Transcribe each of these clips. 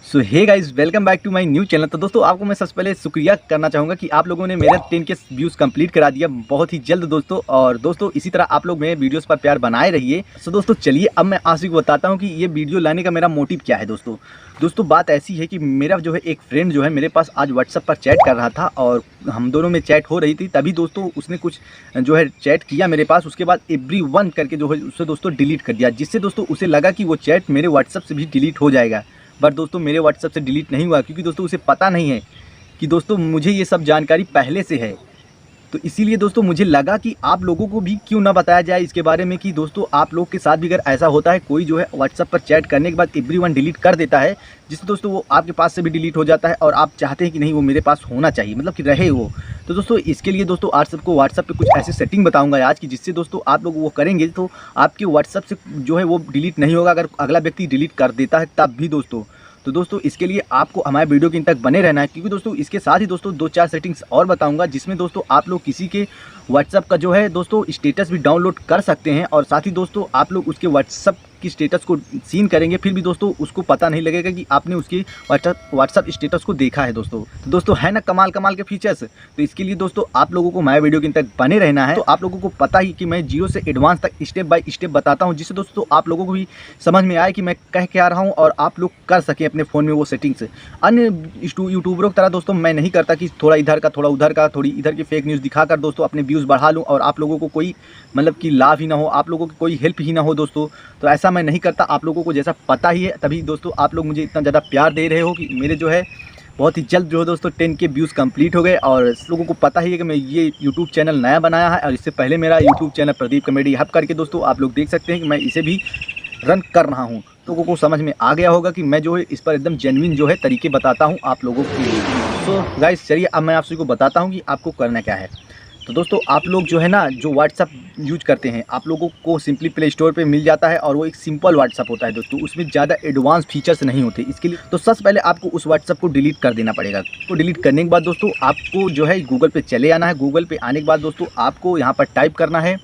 So hey guys, welcome back to my new channel. तो दोस्तों, आपको मैं सबसे पहले शुक्रिया करना चाहूँगा कि आप लोगों ने मेरा 10 के व्यूज़ कंप्लीट करा दिया बहुत ही जल्द दोस्तों। और दोस्तों, इसी तरह आप लोग मेरे वीडियोस पर प्यार बनाए रहिए। सो दोस्तों, चलिए अब मैं आप सभी को बताता हूँ कि ये वीडियो लाने का मेरा मोटिव क्या है। दोस्तों बात ऐसी है कि मेरा जो है एक फ्रेंड जो है मेरे पास आज व्हाट्सएप पर चैट कर रहा था और हम दोनों में चैट हो रही थी। तभी दोस्तों उसने कुछ जो है चैट किया मेरे पास। उसके बाद एवरीवन करके जो है उसे दोस्तों डिलीट कर दिया, जिससे दोस्तों उसे लगा कि वो चैट मेरे व्हाट्सएप से भी डिलीट हो जाएगा। बट दोस्तों मेरे व्हाट्सएप से डिलीट नहीं हुआ, क्योंकि दोस्तों उसे पता नहीं है कि दोस्तों मुझे ये सब जानकारी पहले से है। तो इसीलिए दोस्तों मुझे लगा कि आप लोगों को भी क्यों ना बताया जाए इसके बारे में कि दोस्तों आप लोग के साथ भी अगर ऐसा होता है, कोई जो है व्हाट्सएप पर चैट करने के बाद एवरीवन डिलीट कर देता है, जिससे दोस्तों वो आपके पास से भी डिलीट हो जाता है और आप चाहते हैं कि नहीं वो मेरे पास होना चाहिए, मतलब कि रहे वो। तो दोस्तों इसके लिए दोस्तों आप सबको व्हाट्सएप पे कुछ ऐसी सेटिंग बताऊंगा आज की, जिससे दोस्तों आप लोग वो करेंगे तो आपके व्हाट्सएप से जो है वो डिलीट नहीं होगा। अगर अगला व्यक्ति डिलीट कर देता है तब भी दोस्तों। तो दोस्तों इसके लिए आपको हमारे वीडियो के अंत तक बने रहना है, क्योंकि दोस्तों इसके साथ ही दोस्तों 2-4 सेटिंग्स और बताऊंगा, जिसमें दोस्तों आप लोग किसी के व्हाट्सएप का जो है दोस्तों स्टेटस भी डाउनलोड कर सकते हैं। और साथ ही दोस्तों आप लोग उसके व्हाट्सएप की स्टेटस को सीन करेंगे, फिर भी दोस्तों उसको पता नहीं लगेगा कि आपने उसकी व्हाट्सएप स्टेटस को देखा है दोस्तों। तो दोस्तों है ना कमाल कमाल के फीचर्स। तो इसके लिए दोस्तों आप लोगों को हमारे वीडियो के अंत तक बने रहना है। तो आप लोगों को पता ही कि मैं जीरो से एडवांस तक स्टेप बाय स्टेप बताता हूँ, जिससे दोस्तों आप लोगों को भी समझ में आए कि मैं कह क्या रहा हूँ और आप लोग कर सकें अपने फ़ोन में वो सेटिंग्स। अन्य यूट्यूबरों की तरह दोस्तों मैं नहीं करता कि थोड़ा इधर का थोड़ा उधर का, थोड़ी इधर की फेक न्यूज़ दिखाकर दोस्तों अपने व्यूज़ बढ़ा लूँ और आप लोगों को कोई मतलब कि लाभ ही ना हो, आप लोगों की कोई हेल्प ही ना हो दोस्तों। तो ऐसा मैं नहीं करता। आप लोगों को जैसा पता ही है, तभी दोस्तों आप लोग मुझे इतना ज़्यादा प्यार दे रहे हो कि मेरे जो है बहुत ही जल्द जो है दोस्तों 10 के व्यूज़ कंप्लीट हो गए। और लोगों को पता ही है कि मैं ये यूट्यूब चैनल नया बनाया है, और इससे पहले मेरा YouTube channel Pradeep comedy hub करके दोस्तों आप लोग देख सकते हैं कि मैं इसे भी रन कर रहा हूँ। लोगों को समझ में आ गया होगा कि मैं जो है इस पर एकदम जेन्युइन जो है तरीके बताता हूँ आप लोगों के लिए। सो गाइस चलिए अब मैं आप सभी को बताता हूँ कि आपको करना क्या है। तो दोस्तों आप लोग जो है ना जो व्हाट्सअप यूज करते हैं, आप लोगों को सिंपली प्ले स्टोर पे मिल जाता है और वो एक सिंपल व्हाट्सअप होता है दोस्तों, उसमें ज़्यादा एडवांस फीचर्स नहीं होते। इसके लिए तो सबसे पहले आपको उस व्हाट्सअप को डिलीट कर देना पड़ेगा। तो डिलीट करने के बाद दोस्तों आपको जो है गूगल पे चले आना है। गूगल पे आने के बाद दोस्तों आपको यहाँ पर टाइप करना है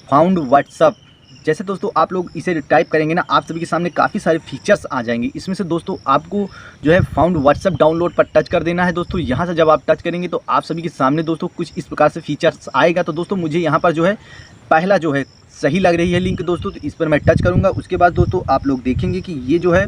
फाउंड व्हाट्सअप। जैसे दोस्तों आप लोग इसे टाइप करेंगे ना, आप सभी के सामने काफ़ी सारे फीचर्स आ जाएंगे। इसमें से दोस्तों आपको जो है फाउंड व्हाट्सएप डाउनलोड पर टच कर देना है दोस्तों। यहाँ से जब आप टच करेंगे तो आप सभी के सामने दोस्तों कुछ इस प्रकार से फीचर्स आएगा। तो दोस्तों मुझे यहाँ पर जो है पहला जो है सही लग रही है लिंक दोस्तों, तो इस पर मैं टच करूँगा। उसके बाद दोस्तों आप लोग देखेंगे कि ये जो है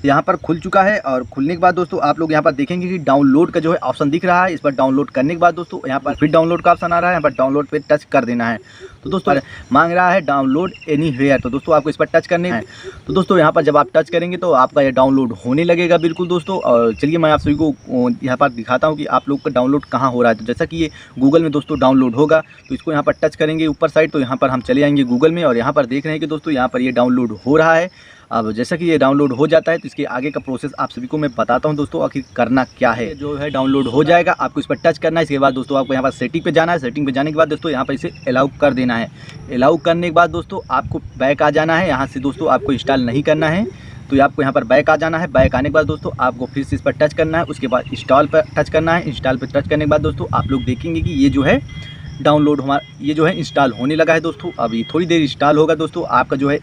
यहाँ पर खुल चुका है। और खुलने के बाद दोस्तों आप लोग यहाँ पर देखेंगे कि डाउनलोड का जो है ऑप्शन दिख रहा है। इस पर डाउनलोड करने के बाद दोस्तों यहाँ पर फिर डाउनलोड का ऑप्शन आ रहा है, यहाँ पर डाउनलोड पे टच कर देना है। तो दोस्तों मांग रहा है डाउनलोड एनीवेयर, तो दोस्तों आपको इस पर टच करने हैं। तो दोस्तों यहाँ पर जब आप टच करेंगे तो आपका ये डाउनलोड होने लगेगा बिल्कुल दोस्तों। और चलिए मैं आप सभी को यहाँ पर दिखाता हूँ कि आप लोग का डाउनलोड कहाँ हो रहा है। तो जैसा कि ये गूगल में दोस्तों डाउनलोड होगा, तो इसको यहाँ पर टच करेंगे ऊपर साइड, तो यहाँ पर हम चले आएंगे गूगल में और यहाँ पर देख रहे हैं कि दोस्तों यहाँ पर ये डाउनलोड हो रहा है। अब जैसा कि ये डाउनलोड हो जाता है तो इसके आगे का प्रोसेस आप सभी को मैं बताता हूं दोस्तों आखिर करना क्या है। जो है डाउनलोड हो जाएगा, आपको इस पर टच करना है। इसके बाद दोस्तों आपको यहाँ पर सेटिंग पे जाना है। सेटिंग पे जाने के बाद दोस्तों यहाँ पर इसे अलाउ कर देना है। अलाउ करने के बाद दोस्तों आपको बैक आ जाना है। यहाँ से दोस्तों आपको इंस्टॉल नहीं करना है, तो आपको यहाँ पर बैक आ जाना है। बैक आने के बाद दोस्तों आपको फिर से इस पर टच करना है। उसके बाद इंस्टॉल पर टच करना है। इंस्टॉल पर टच करने के बाद दोस्तों आप लोग देखेंगे कि ये जो है डाउनलोड हमारा ये जो है इंस्टॉल होने लगा है दोस्तों। अभी थोड़ी देर इंस्टॉल होगा दोस्तों, आपका जो है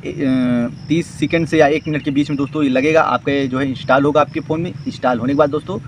30 सेकंड से या 1 मिनट के बीच में दोस्तों ये लगेगा, आपका जो है इंस्टॉल होगा आपके फ़ोन में। इंस्टॉल होने के बाद दोस्तों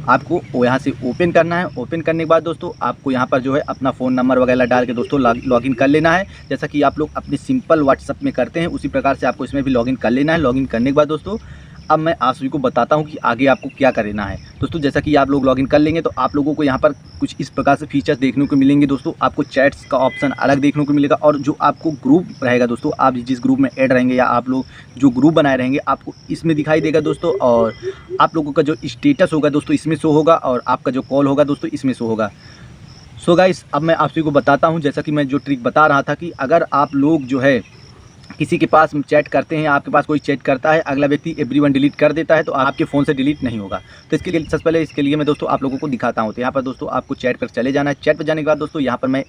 आपको वो यहाँ से ओपन करना है। ओपन करने के बाद दोस्तों आपको यहाँ पर जो है अपना फ़ोन नंबर वगैरह डाल के दोस्तों लॉगिन कर लेना है। जैसा कि आप लोग अपने सिंपल व्हाट्सएप में करते हैं, उसी प्रकार से आपको इसमें भी लॉगिन कर लेना है। लॉगिन करने के बाद दोस्तों अब मैं आप सभी को बताता हूं कि आगे आपको क्या करना है दोस्तों। जैसा कि आप लोग लॉगिन कर लेंगे तो आप लोगों को यहाँ पर कुछ इस प्रकार से फीचर्स देखने को मिलेंगे दोस्तों। आपको चैट्स का ऑप्शन अलग देखने को मिलेगा, और जो आपको ग्रुप रहेगा दोस्तों, आप जिस ग्रुप में ऐड रहेंगे या आप लोग जो ग्रुप बनाए रहेंगे आपको इसमें दिखाई देगा दोस्तों। और आप लोगों का जो स्टेटस होगा दोस्तों इसमें शो होगा, और आपका जो कॉल होगा दोस्तों इसमें शो होगा। सो गाइस अब मैं आप सभी को बताता हूँ, जैसा कि मैं जो ट्रिक बता रहा था कि अगर आप लोग जो है किसी के पास चैट करते हैं, आपके पास कोई चैट करता है, अगला व्यक्ति एवरीवन डिलीट कर देता है, तो आपके फ़ोन से डिलीट नहीं होगा। तो इसके लिए सबसे पहले इसके लिए मैं दोस्तों आप लोगों को दिखाता हूँ। तो यहाँ पर दोस्तों आपको चैट पर चले जाना है। चैट पर जाने के बाद दोस्तों यहाँ पर मैं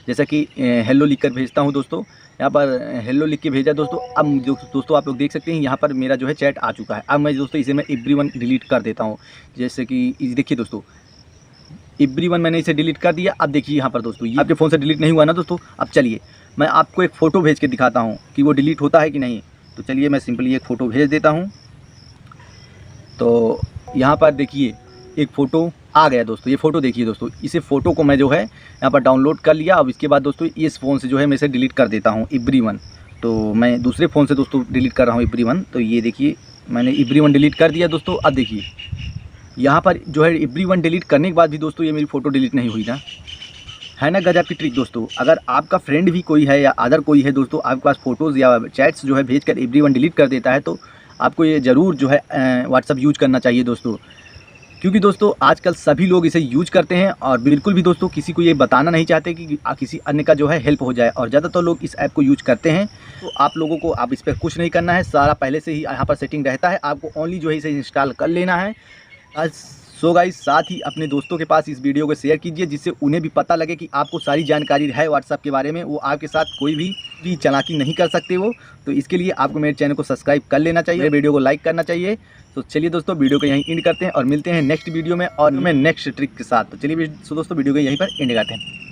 जैसा कि हेलो लिख कर भेजता हूँ दोस्तों, यहाँ पर हेलो लिख के भेजा दोस्तों। अब दोस्तों आप लोग देख सकते हैं यहाँ पर मेरा जो है चैट आ चुका है। अब मैं दोस्तों इसे मैं एवरीवन डिलीट कर देता हूँ। जैसे कि देखिए दोस्तों एवरीवन मैंने इसे डिलीट कर दिया। अब देखिए यहाँ पर दोस्तों ये आपके फ़ोन से डिलीट नहीं हुआ ना दोस्तों। अब चलिए मैं आपको एक फ़ोटो भेज के दिखाता हूँ कि वो डिलीट होता है कि नहीं। तो चलिए मैं सिंपली एक फ़ोटो भेज देता हूँ। तो यहाँ पर देखिए एक फ़ोटो आ गया दोस्तों। ये फ़ोटो देखिए दोस्तों, इसे फ़ोटो को मैं जो है यहाँ पर डाउनलोड कर लिया। अब इसके बाद दोस्तों इस फ़ोन से जो है मैं इसे डिलीट कर देता हूँ, एवरीवन। तो मैं दूसरे फ़ोन से दोस्तों डिलीट कर रहा हूँ एवरीवन। तो ये देखिए मैंने एवरीवन डिलीट कर दिया दोस्तों। अब देखिए यहाँ पर जो है एवरीवन डिलीट करने के बाद भी दोस्तों ये मेरी फ़ोटो डिलीट नहीं हुई ना, है ना गजब की ट्रिक दोस्तों। अगर आपका फ्रेंड भी कोई है या अदर कोई है दोस्तों, आपके पास फ़ोटोज़ या चैट्स जो है भेजकर एवरीवन डिलीट कर देता है, तो आपको ये ज़रूर जो है व्हाट्सअप यूज़ करना चाहिए दोस्तों। क्योंकि दोस्तों आजकल सभी लोग इसे यूज करते हैं और बिल्कुल भी दोस्तों किसी को ये बताना नहीं चाहते कि किसी अन्य का जो है हेल्प हो जाए, और ज़्यादातर लोग इस ऐप को यूज करते हैं। तो आप लोगों को अब इस पर कुछ नहीं करना है, सारा पहले से ही यहाँ पर सेटिंग रहता है। आपको ओनली जो है इसे इंस्टॉल कर लेना है। सो गाइस, साथ ही अपने दोस्तों के पास इस वीडियो को शेयर कीजिए, जिससे उन्हें भी पता लगे कि आपको सारी जानकारी है व्हाट्सएप के बारे में। वो आपके साथ कोई भी चालाकी नहीं कर सकते वो। तो इसके लिए आपको मेरे चैनल को सब्सक्राइब कर लेना चाहिए, वीडियो को लाइक करना चाहिए। तो चलिए दोस्तों वीडियो को यहीं एंड करते हैं और मिलते हैं नेक्स्ट वीडियो में और मैं नेक्स्ट ट्रिक के साथ। तो चलिए दोस्तों वीडियो को यहीं पर एंड करते हैं।